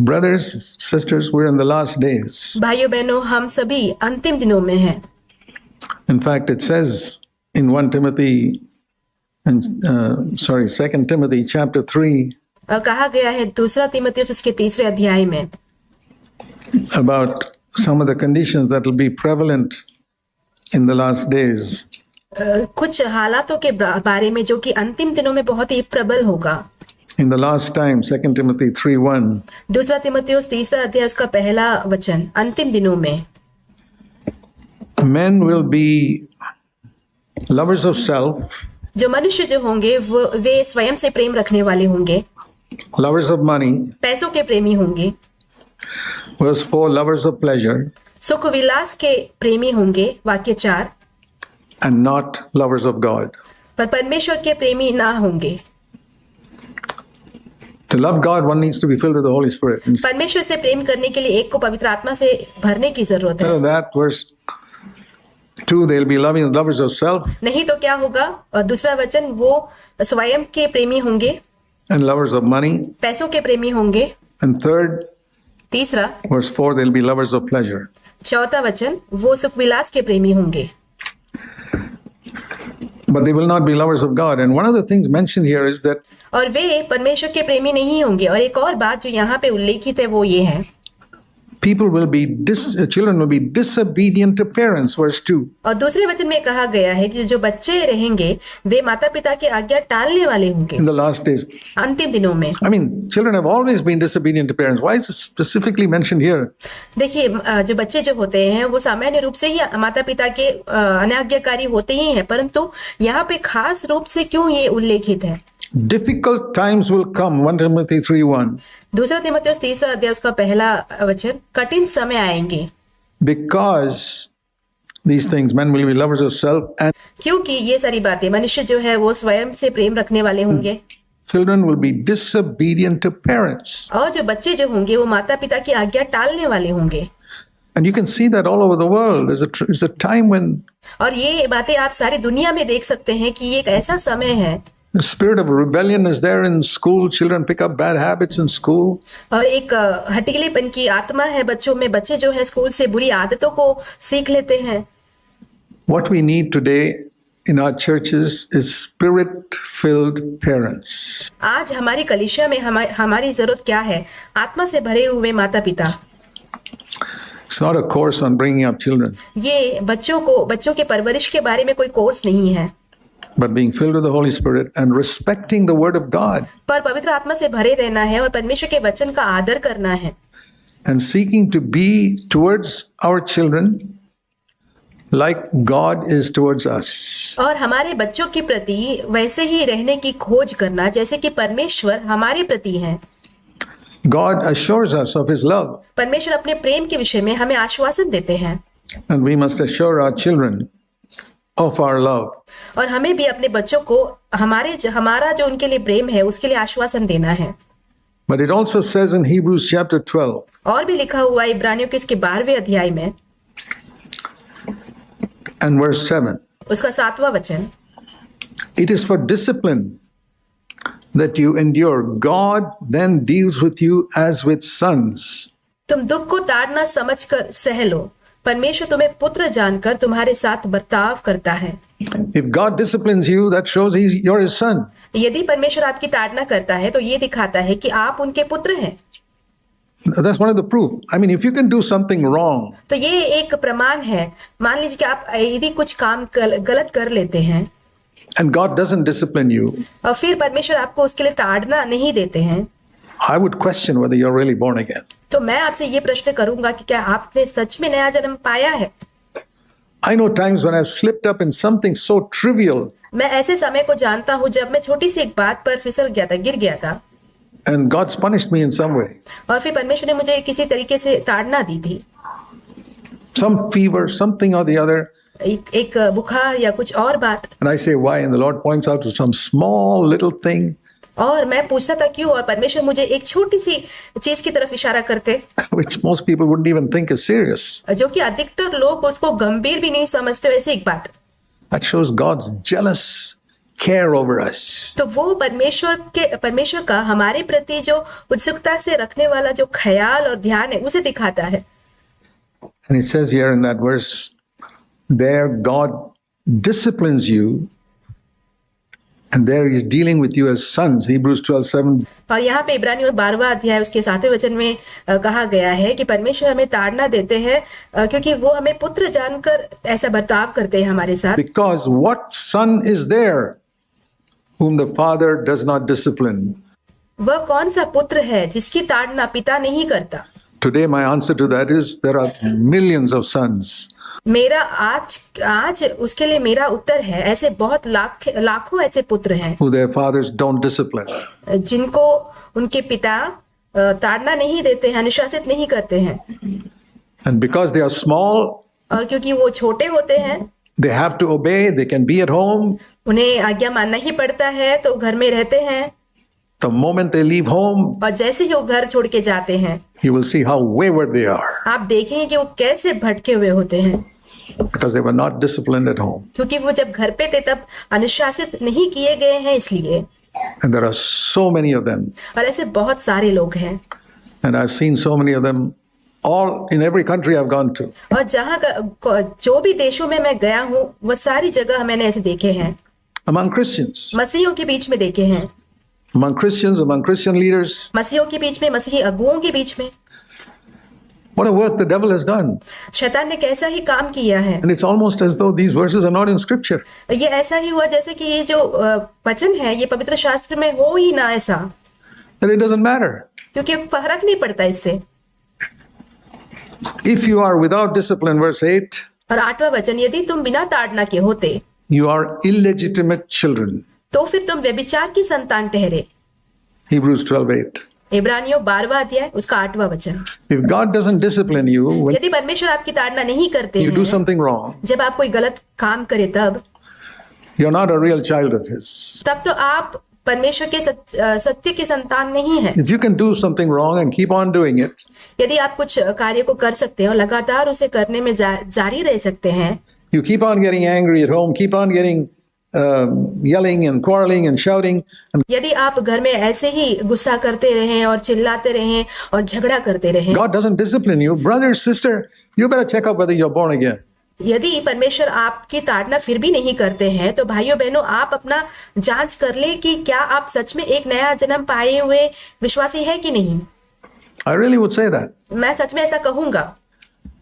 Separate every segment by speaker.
Speaker 1: Brothers, sisters, we're in the last days.
Speaker 2: भाइयों बहनों, हम सभी अंतिम दिनों में हैं.
Speaker 1: In fact, it says in 2 Timothy chapter 3
Speaker 2: कहा गया है 2 तीमुथियुस उसके 3 अध्याय में
Speaker 1: about some of the conditions that will be prevalent in the last days.
Speaker 2: कुछ हालातों के बारे में जो कि अंतिम दिनों में बहुत ही प्रबल होगा.
Speaker 1: In the last time, 2 Timothy 3:1.
Speaker 2: 2 तीमुथियुस 3 अध्याय उसका पहला वचन, अंतिम दिनों में
Speaker 1: Men will be lovers of self,
Speaker 2: जो मनुष्य जो होंगे वे स्वयं से प्रेम रखने वाले होंगे,
Speaker 1: lovers of money,
Speaker 2: पैसों के प्रेमी होंगे,
Speaker 1: verse 4, lovers of pleasure,
Speaker 2: सुख विलास के प्रेमी होंगे, वाक्य 4,
Speaker 1: and not lovers of God.
Speaker 2: पर परमेश्वर के प्रेमी ना होंगे.
Speaker 1: To love God, one needs to be filled with the Holy Spirit. Instead
Speaker 2: परमेश्वर से प्रेम करने के लिए एक को पवित्र आत्मा से भरने की जरूरत है.
Speaker 1: of that, verse 2, they'll be lovers of self
Speaker 2: नहीं तो क्या होगा? और दूसरा वचन, वो स्वयं के प्रेमी होंगे,
Speaker 1: and lovers of money.
Speaker 2: पैसों के प्रेमी होंगे.
Speaker 1: And third,
Speaker 2: तीसरा,
Speaker 1: verse 4, they'll be lovers of pleasure.
Speaker 2: चौथा वचन, वो सुख विलास के प्रेमी होंगे.
Speaker 1: But they will not be lovers of God. And one of the things mentioned here is that
Speaker 2: और वे परमेश्वर के प्रेमी नहीं होंगे. और एक और बात जो यहाँ पे उल्लेखित है वो ये है,
Speaker 1: children will be disobedient to parents, verse 2.
Speaker 2: और दूसरे वचन में कहा गया है कि जो बच्चे रहेंगे वे माता पिता की आज्ञा टालने वाले होंगे
Speaker 1: In the last days.
Speaker 2: अंतिम दिनों में.
Speaker 1: I mean, children have always been disobedient to parents. Why is it specifically mentioned here?
Speaker 2: देखिए, जो बच्चे जो होते हैं वो सामान्य रूप से ही माता पिता के अनाज्ञाकारी होते ही हैं, परंतु यहाँ पे खास रूप से क्यों ये उल्लेखित है?
Speaker 1: Difficult times will come, 1 Timothy 3:1.
Speaker 2: 2 तीमुथियुस 3 अध्याय उसका पहला वचन, कठिन समय आएंगे.
Speaker 1: Because these things, men will be lovers of self, and
Speaker 2: क्योंकि ये सारी बातें, मनुष्य जो है वो स्वयं से प्रेम रखने वाले होंगे,
Speaker 1: children will be disobedient to parents.
Speaker 2: और जो बच्चे जो होंगे वो माता पिता की आज्ञा टालने वाले होंगे.
Speaker 1: And you can see that all over the world. There's a time when
Speaker 2: और ये बातें आप सारी दुनिया में देख सकते हैं कि ये एक ऐसा समय है,
Speaker 1: the spirit of rebellion is there in school. Children pick up bad habits in school.
Speaker 2: और एक हठीलेपन की आत्मा है बच्चों में. बच्चे जो है स्कूल से बुरी आदतों को सीख लेते हैं.
Speaker 1: What we need today in our churches is spirit-filled parents.
Speaker 2: आज हमारी कलीसिया में हमारी जरूरत क्या है? आत्मा से भरे हुए माता पिता.
Speaker 1: It's not a course on bringing up children,
Speaker 2: ये बच्चों के परवरिश के बारे में कोई कोर्स नहीं है,
Speaker 1: but being filled with the Holy Spirit and respecting the Word of God
Speaker 2: पर पवित्र आत्मा से भरे रहना है और परमेश्वर के वचन का आदर करना है.
Speaker 1: and seeking to be towards our children like God is towards us.
Speaker 2: और हमारे बच्चों के प्रति वैसे ही रहने की खोज करना जैसे कि परमेश्वर हमारे प्रति हैं.
Speaker 1: God assures us of His love,
Speaker 2: परमेश्वर अपने प्रेम के विषय में हमें आश्वासन देते हैं,
Speaker 1: and we must assure our children of our love.
Speaker 2: और हमें भी अपने बच्चों को हमारा जो उनके लिए प्रेम है उसके लिए आश्वासन देना है.
Speaker 1: But it also says in Hebrews chapter 12,
Speaker 2: और भी लिखा हुआ है इब्रानियों के इसके 12वें अध्याय में
Speaker 1: and verse 7,
Speaker 2: उसका 7वां वचन,
Speaker 1: it is for discipline that you endure. God then deals with you as with sons.
Speaker 2: तुम दुख को ताड़ना समझकर सह लो, परमेश्वर तुम्हें पुत्र जानकर तुम्हारे साथ बर्ताव करता है.
Speaker 1: If God disciplines you, that shows you're His son.
Speaker 2: यदि परमेश्वर आपकी ताड़ना करता है तो ये दिखाता है कि आप उनके पुत्र हैं.
Speaker 1: That's one of the proof. I mean, if you can do something wrong,
Speaker 2: तो ये एक प्रमाण है. मान लीजिए कि आप यदि कुछ काम गलत कर लेते हैं
Speaker 1: and God doesn't discipline you,
Speaker 2: और फिर परमेश्वर आपको उसके लिए ताड़ना नहीं देते हैं,
Speaker 1: I would question whether you're really born again.
Speaker 2: तो मैं आपसे ये प्रश्न करूंगा कि क्या आपने सच में नया जन्म पाया है?
Speaker 1: I know times when I've slipped up in something so trivial,
Speaker 2: मैं ऐसे समय को जानता हूँ जब मैं छोटी सी एक बात पर फिसल गया था, गिर गया था,
Speaker 1: and God's punished me in some way.
Speaker 2: और फिर परमेश्वर ने मुझे किसी तरीके से ताड़ना दी थी.
Speaker 1: Some fever, something or the other.
Speaker 2: एक बुखार या कुछ और बात.
Speaker 1: And I say, why? And the Lord points out to some small little thing.
Speaker 2: और मैं पूछता था क्यों, और परमेश्वर मुझे एक छोटी सी चीज की तरफ इशारा करते,
Speaker 1: which most people wouldn't even think is serious.
Speaker 2: जो कि अधिकतर लोग उसको गंभीर भी नहीं समझते. वैसे एक बात
Speaker 1: that shows God's jealous care over us.
Speaker 2: तो वो परमेश्वर का हमारे प्रति जो उत्सुकता से रखने वाला जो ख्याल और ध्यान है उसे दिखाता है।
Speaker 1: And it says here in that verse, there God disciplines you, and there He's dealing with you as sons. Hebrews 12:7.
Speaker 2: और यहाँ पे इब्रानियों 12वां अध्याय उसके 7वें वचन में कहा गया है कि परमेश्वर हमें ताड़ना देते हैं क्योंकि वो हमें पुत्र जानकर ऐसा बर्ताव करते हैं हमारे साथ।
Speaker 1: Because what son is there whom the father does not discipline?
Speaker 2: वह कौन सा पुत्र है जिसकी ताड़ना पिता नहीं करता?
Speaker 1: Today my answer to that is there are millions of sons.
Speaker 2: मेरा आज उसके लिए मेरा उत्तर है ऐसे बहुत लाखों ऐसे पुत्र हैं
Speaker 1: Who their fathers don't discipline.
Speaker 2: जिनको उनके पिता ताड़ना नहीं देते हैं, अनुशासित नहीं करते हैं।
Speaker 1: And because they are small,
Speaker 2: और क्योंकि वो छोटे होते हैं,
Speaker 1: they have to obey, they can be at home.
Speaker 2: उन्हें आज्ञा मानना ही पड़ता है, तो घर में रहते हैं।
Speaker 1: The moment they leave home,
Speaker 2: और जैसे ही वो घर छोड़ के जाते हैं,
Speaker 1: you will see how wayward they are.
Speaker 2: आप देखेंगे कि वो कैसे भटके हुए होते हैं।
Speaker 1: Because they were not disciplined at home.
Speaker 2: क्योंकि वो जब घर पे थे तब अनुशासित नहीं किए गए हैं इसलिए।
Speaker 1: And there are so many of them.
Speaker 2: और ऐसे बहुत सारे लोग हैं।
Speaker 1: And I've seen so many of them all in every country I've gone to.
Speaker 2: और जो भी देशों में मैं गया हूँ वो सारी जगह मैंने ऐसे देखे हैं।
Speaker 1: Among Christians.
Speaker 2: मसीहियों के बीच में देखे हैं।
Speaker 1: Among Christians, among Christian leaders.
Speaker 2: मसीहियों के बीच में, मसीही अगुओं के बीच में।
Speaker 1: What a work the devil has done.
Speaker 2: शैतान ने कैसा ही काम किया है।
Speaker 1: And it's almost as though these verses are not in scripture.
Speaker 2: ये ऐसा ही हुआ जैसे कि ये जो वचन है ये पवित्र शास्त्र में हो ही ना ऐसा।
Speaker 1: That it doesn't matter.
Speaker 2: क्योंकि फर्क नहीं पड़ता इससे।
Speaker 1: If you are without discipline, verse 8.
Speaker 2: और 8वां वचन, यदि तुम बिना ताड़ना के होते,
Speaker 1: You are illegitimate children.
Speaker 2: तो फिर तुम व्यभिचार की संतान ठहरे।
Speaker 1: Hebrews 12:8.
Speaker 2: इब्रानियों 12वां अध्याय उसका 8वां वचन।
Speaker 1: If God doesn't discipline you when
Speaker 2: यदि परमेश्वर आपकी ताड़ना नहीं करते
Speaker 1: you do
Speaker 2: हैं,
Speaker 1: something wrong,
Speaker 2: जब आप कोई गलत काम करे तब
Speaker 1: you're not a real child of His.
Speaker 2: तब तो आप परमेश्वर के सत्य के संतान नहीं है।
Speaker 1: If you can do something wrong and keep on doing it,
Speaker 2: यदि आप कुछ कार्य को कर सकते हैं और लगातार उसे करने में जारी रह सकते हैं,
Speaker 1: you keep on getting angry at home, keep on getting yelling and quarreling and shouting, and
Speaker 2: यदि आप घर में ऐसे ही गुस्सा करते रहें और चिल्लाते रहें और झगड़ा करते रहें,
Speaker 1: God doesn't discipline you, brother, sister, you better check out whether you're born again.
Speaker 2: यदि परमेश्वर आपकी ताड़ना फिर भी नहीं करते हैं तो भाइयों बहनों आप अपना जांच कर ले कि क्या आप सच में एक नया जन्म पाए हुए विश्वासी है कि नहीं।
Speaker 1: I really would say that.
Speaker 2: मैं सच में ऐसा कहूंगा।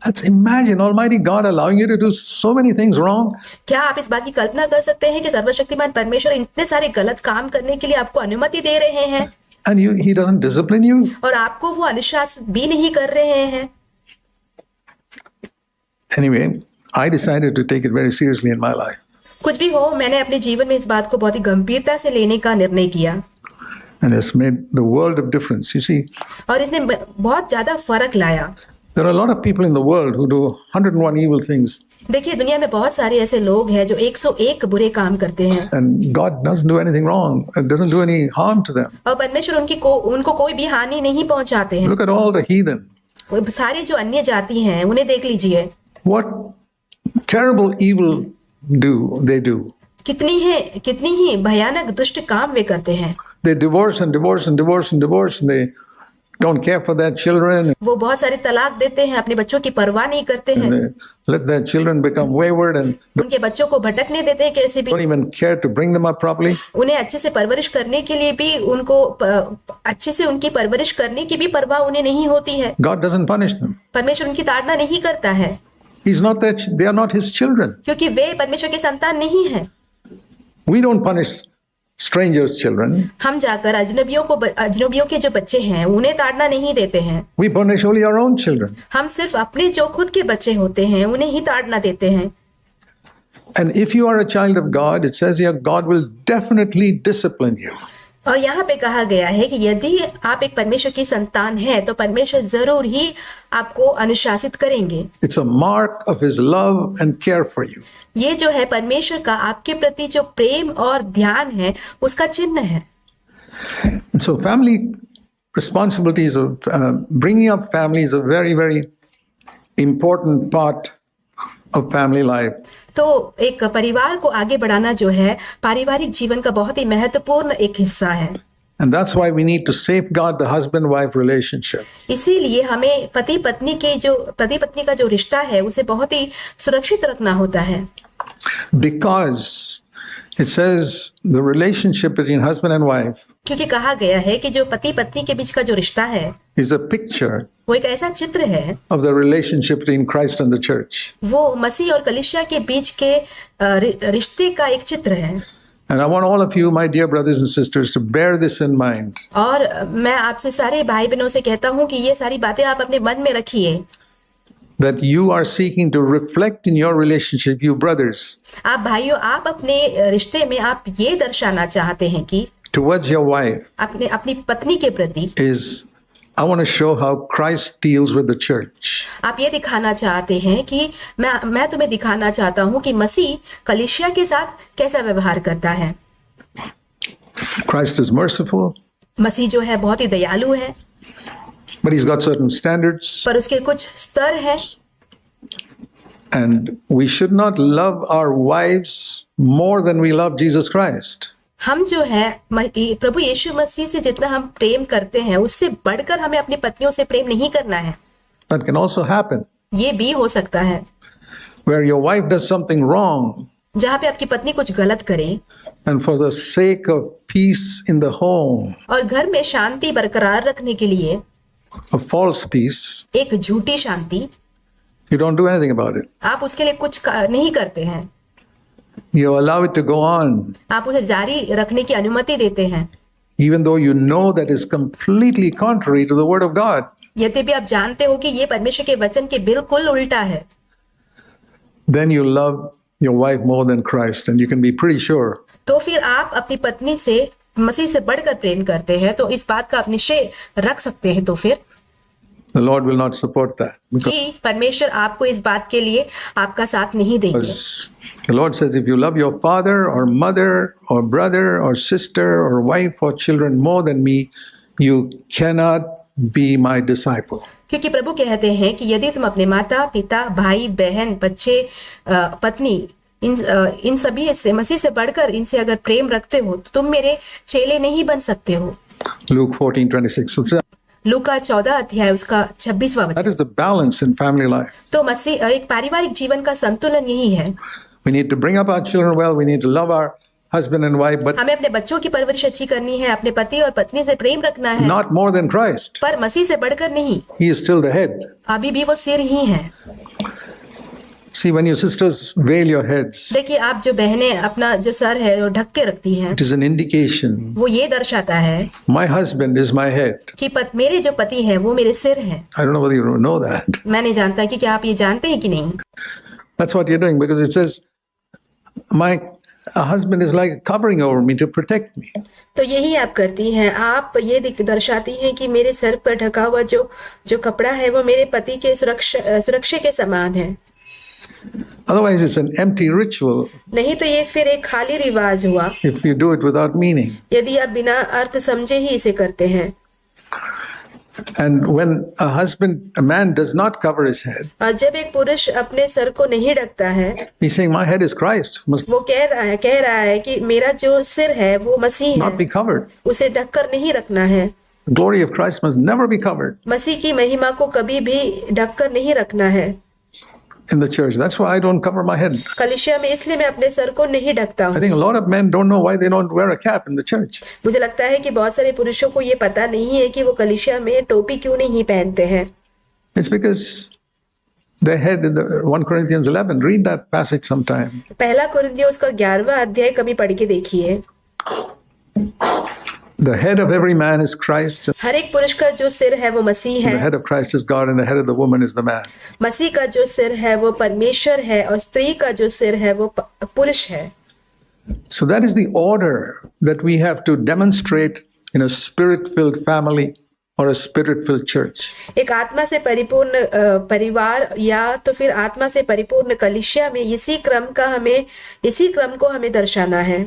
Speaker 1: Let's imagine Almighty God allowing you to do so many things wrong.
Speaker 2: क्या आप इस बात की कल्पना कर सकते हैं कि सर्वशक्तिमान परमेश्वर इतने सारे गलत काम करने के लिए आपको अनुमति दे रहे हैं
Speaker 1: And He doesn't discipline you?
Speaker 2: और आपको वो अनुशासित भी नहीं कर रहे हैं।
Speaker 1: Anyway, I decided to take it very seriously in my life.
Speaker 2: कुछ भी हो, मैंने अपने जीवन में इस बात को बहुत ही गंभीरता से लेने का निर्णय किया।
Speaker 1: And it's made the world of difference. You see,
Speaker 2: और इसने बहुत ज्यादा फर्क लाया।
Speaker 1: there are a lot of people in the world who do 101 evil things.
Speaker 2: देखिए दुनिया में बहुत सारे ऐसे लोग हैं जो 101 बुरे काम करते हैं।
Speaker 1: And God doesn't do anything wrong. It doesn't do any harm to them.
Speaker 2: और परमेश्वर उनको कोई भी हानि नहीं पहुंचाते हैं।
Speaker 1: Look at all the heathen.
Speaker 2: सारे जो अन्य जाति हैं उन्हें देख लीजिए।
Speaker 1: What terrible evil do they do?
Speaker 2: कितनी ही भयानक दुष्ट काम वे करते हैं।
Speaker 1: They divorce and divorce and divorce and divorce, and they don't care for their children.
Speaker 2: वो बहुत सारे तलाक देते हैं, अपने बच्चों की परवाह नहीं करते हैं।
Speaker 1: And they let their children become wayward and
Speaker 2: उनके बच्चों को भटकने देते हैं कैसे भी।
Speaker 1: don't even care to bring them up properly.
Speaker 2: उन्हें अच्छे से परवरिश करने के लिए भी अच्छे से उनकी परवरिश करने की भी परवाह उन्हें नहीं होती है।
Speaker 1: God doesn't punish them.
Speaker 2: परमेश्वर उनकी ताड़ना नहीं करता है।
Speaker 1: They are not His children.
Speaker 2: क्योंकि वे परमेश्वर के संतान नहीं है।
Speaker 1: We don't punish strangers' children.
Speaker 2: हम जाकर अजनबियों के जो बच्चे हैं उन्हें ताड़ना नहीं देते हैं।
Speaker 1: We punish only our own children.
Speaker 2: हम सिर्फ अपने जो खुद के बच्चे होते हैं उन्हें ही ताड़ना देते हैं।
Speaker 1: And if you are a child of God, it says here, God will definitely discipline you.
Speaker 2: और यहाँ पे कहा गया है कि यदि आप एक परमेश्वर की संतान हैं तो परमेश्वर जरूर ही आपको अनुशासित करेंगे।
Speaker 1: It's a mark of His love and care for you.
Speaker 2: ये जो है परमेश्वर का आपके प्रति जो प्रेम और ध्यान है उसका चिन्ह है।
Speaker 1: And so family responsibilities of bringing up family is a very, very important part of family life.
Speaker 2: तो एक परिवार को आगे बढ़ाना जो है पारिवारिक जीवन का बहुत ही महत्वपूर्ण एक हिस्सा है।
Speaker 1: And that's why we need to safeguard the husband-wife relationship.
Speaker 2: इसीलिए हमें पति पत्नी का जो रिश्ता है उसे बहुत ही सुरक्षित रखना होता है।
Speaker 1: Because it says the relationship between husband and wife
Speaker 2: क्योंकि कहा गया है कि जो पति पत्नी के बीच का जो रिश्ता है
Speaker 1: is a picture
Speaker 2: वो एक ऐसा चित्र है
Speaker 1: of the relationship between Christ and the church.
Speaker 2: वो मसीह और कलीसिया के बीच के रिश्ते का एक चित्र है।
Speaker 1: And I want all of you, my dear brothers and sisters, to bear this in mind.
Speaker 2: और मैं आपसे सारे भाई बहनों से कहता हूँ कि ये सारी बातें आप अपने मन में रखिए।
Speaker 1: That you are seeking to reflect in your relationship, you brothers,
Speaker 2: आप भाइयों, आप अपने रिश्ते में आप ये दर्शाना चाहते हैं कि
Speaker 1: towards your wife
Speaker 2: अपनी पत्नी के प्रति
Speaker 1: is, I want to show how Christ deals with the church.
Speaker 2: आप ये दिखाना चाहते हैं कि मैं तुम्हें दिखाना चाहता हूँ कि मसीह कलीसिया के साथ कैसा व्यवहार करता है।
Speaker 1: Christ is merciful,
Speaker 2: मसीह जो है बहुत ही दयालु है,
Speaker 1: but he's got certain standards.
Speaker 2: पर उसके कुछ स्तर हैं।
Speaker 1: And we should not love our wives more than we love Jesus Christ.
Speaker 2: हम जो है प्रभु यीशु मसीह से जितना हम प्रेम करते हैं उससे बढ़कर हमें अपनी पत्नियों से प्रेम नहीं करना है।
Speaker 1: That can also happen.
Speaker 2: ये भी हो सकता है
Speaker 1: Where your wife does something wrong,
Speaker 2: जहाँ पे आपकी पत्नी कुछ गलत करे
Speaker 1: and for the sake of peace in the home,
Speaker 2: और घर में शांति बरकरार रखने के लिए,
Speaker 1: a false peace,
Speaker 2: एक झूठी शांति,
Speaker 1: you don't do anything about it.
Speaker 2: आप उसके लिए कुछ नहीं करते हैं,
Speaker 1: You allow it to go on,
Speaker 2: आप उसे जारी रखने की अनुमति देते हैं,
Speaker 1: even though you know that is completely contrary to the word of God.
Speaker 2: यद्यपि आप जानते हो कि ये परमेश्वर के वचन के बिल्कुल उल्टा है।
Speaker 1: Then you love your wife more than Christ, and you can be pretty sure
Speaker 2: तो फिर आप अपनी पत्नी से मसीह से बढ़कर प्रेम करते हैं, तो इस बात का आप निश्चय रख सकते हैं तो फिर
Speaker 1: the Lord will not support that. Because
Speaker 2: कि परमेश्वर आपको इस बात के लिए आपका साथ नहीं देंगे।
Speaker 1: the Lord says, if you love your father or mother or brother or sister or wife or children more than me, you cannot be my disciple.
Speaker 2: क्योंकि प्रभु कहते हैं कि यदि तुम अपने माता पिता भाई बहन बच्चे पत्नी इन सभी से मसीह से बढ़कर इनसे अगर प्रेम रखते हो तो तुम मेरे चेले नहीं बन सकते हो।
Speaker 1: Luke 14:26. So
Speaker 2: लूका 14 अध्याय उसका 26वां
Speaker 1: that
Speaker 2: वचन।
Speaker 1: is the balance in family life.
Speaker 2: तो मसीह एक पारिवारिक जीवन का संतुलन यही है।
Speaker 1: We need to bring up our children well. We need to love our husband and wife, but
Speaker 2: हमें अपने बच्चों की परवरिश अच्छी करनी है, अपने पति और पत्नी से प्रेम रखना है,
Speaker 1: not more than Christ.
Speaker 2: पर मसीह से बढ़कर नहीं।
Speaker 1: He is still the head.
Speaker 2: अभी भी वो सिर ही है।
Speaker 1: See, when you sisters veil your heads,
Speaker 2: देखिए, आप जो बहनें अपना जो सर है वो ढक के रखती हैं,
Speaker 1: it is an indication
Speaker 2: वो ये दर्शाता है
Speaker 1: my husband is my head.
Speaker 2: कि मेरे जो पति हैं वो मेरे सिर हैं।
Speaker 1: I don't know whether you know that.
Speaker 2: मैं नहीं जानता कि क्या आप ये जानते हैं कि नहीं।
Speaker 1: That's what you're doing, because it says my husband is like covering over me to protect me.
Speaker 2: तो यही आप करती हैं, आप ये दर्शाती हैं कि मेरे सर पर ढका हुआ जो कपड़ा है वो मेरे पति के सुरक्षा के समान है।
Speaker 1: Otherwise, it's an empty ritual
Speaker 2: नहीं तो ये फिर एक खाली रिवाज हुआ
Speaker 1: if you do it without meaning.
Speaker 2: यदि आप बिना अर्थ समझे ही इसे करते हैं।
Speaker 1: And when a man does not cover his head,
Speaker 2: और जब एक पुरुष अपने सर को नहीं ढकता है,
Speaker 1: he's saying, my head is Christ, must
Speaker 2: वो कह रहा है कि मेरा जो सिर है वो मसीह
Speaker 1: not be
Speaker 2: है,
Speaker 1: covered.
Speaker 2: उसे ढककर नहीं रखना है।
Speaker 1: The glory of Christ must never be covered
Speaker 2: मसीह की महिमा को कभी भी ढककर नहीं रखना है
Speaker 1: in the church. That's why I don't cover my head.
Speaker 2: कलीसिया में, इसलिए मैं अपने सर को नहीं ढकता
Speaker 1: I
Speaker 2: हूँ।
Speaker 1: think a lot of men don't know why they don't wear a cap in the church.
Speaker 2: मुझे लगता है कि बहुत सारे पुरुषों को ये पता नहीं है कि वो कलीसिया में टोपी क्यों नहीं पहनते हैं।
Speaker 1: It's because the head in the 1 Corinthians 11, read that passage sometime.
Speaker 2: पहला कुरिन्थियों उसका 11वां अध्याय कभी पढ़ के देखिए।
Speaker 1: The head of every man is Christ.
Speaker 2: हर एक पुरुष का जो सिर है वो मसीह
Speaker 1: The
Speaker 2: है,
Speaker 1: head of Christ is God, and the head of the woman is the man.
Speaker 2: मसीह का जो सिर है वो परमेश्वर है और स्त्री का जो सिर है वो पुरुष है।
Speaker 1: So that is the order that we have to demonstrate in a spirit-filled family or a spirit-filled church.
Speaker 2: एक आत्मा से परिपूर्ण परिवार या तो फिर आत्मा से परिपूर्ण कलीसिया में इसी क्रम को हमें दर्शाना है।